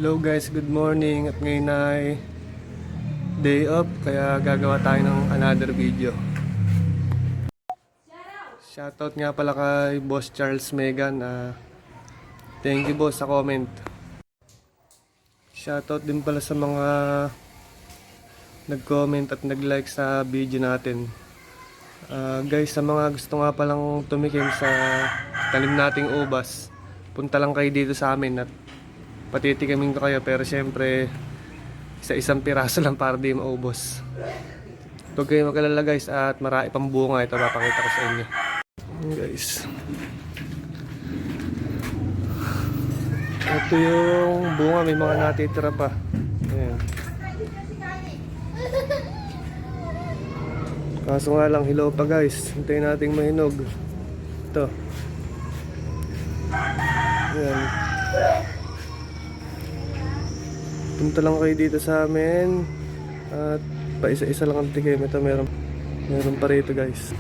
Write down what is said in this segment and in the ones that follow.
Hello guys, good morning. At ngayon ay day off, kaya gagawa tayo ng another video. Shoutout nga pala kay Boss Charles Megan. Thank you boss sa comment. Shoutout din pala sa mga nag-comment at nag-like sa video natin. Guys, sa mga gusto nga palang tumikim sa talim nating ubas, punta lang kayo dito sa amin at patitikimin ko kayo, pero syempre isa-isang piraso lang para di maubos. Huwag kayo mag-alala guys, at marami pang bunga. Ito papakita ko sa inyo guys. Ito yung bunga, may mga natitira pa. Ayan. Kaso nga lang, hilaw pa guys. Hintayin nating mahinog. Ito. Ayan. Punta lang kayo dito sa amin at pa isa-isa lang ang tikim. Ito meron pa rito guys.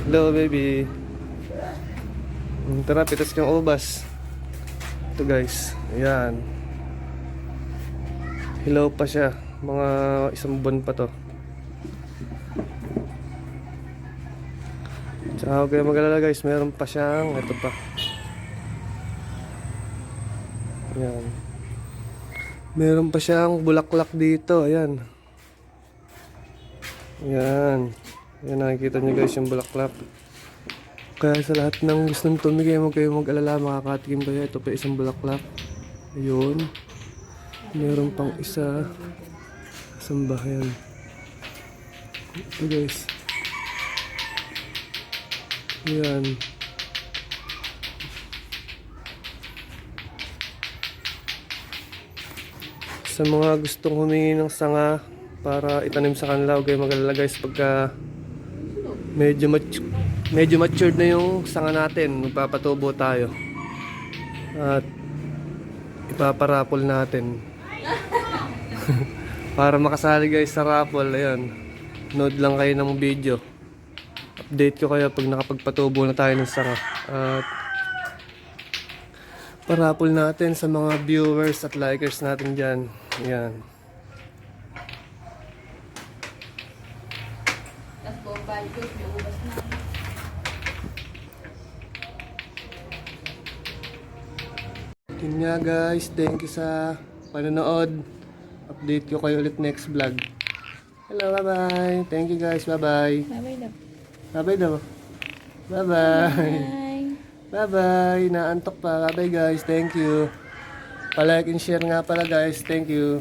Hello baby. Tara, pitas kang ubas. Ito guys. Ayan. Hilaw pa siya. Mga isang buwan pa to. Tsaka huwag kayo mag-alala guys, meron pa siyang ito pa. Ayan. Meron pa siyang bulaklak dito. Ayan. Ayan. Ayan, nakikita nyo guys yung bulaklak. Kaya sa lahat ng gustong tumigay, huwag kayo mag-alala, makakatikim kayo. Ito pa isang bulaklak. Ayun. Meron pang isa. Isang bahayan. Ito guys. Ayan. Sa mga gustong humingi ng sanga para itanim sa kanila, huwag kayo mag-alala guys, pagka medyo matured na yung sanga natin, magpapatubo tayo at ipaparapol natin. Para makasali guys sa raffle, ayan, nood lang kayo ng video. Update ko kayo pag nakapagpatubo na tayo ng sanga. At parapol natin sa mga viewers at likers natin dyan. Ayan. Yun nga guys, thank you sa panonood. Update ko kayo ulit next vlog. Hello, bye-bye. Thank you guys, bye-bye. Bye-bye daw. Bye-bye daw. Bye-bye. Bye. Bye-bye. Naantok pa. Bye-bye guys. Thank you. Pa-like and share nga pala guys. Thank you.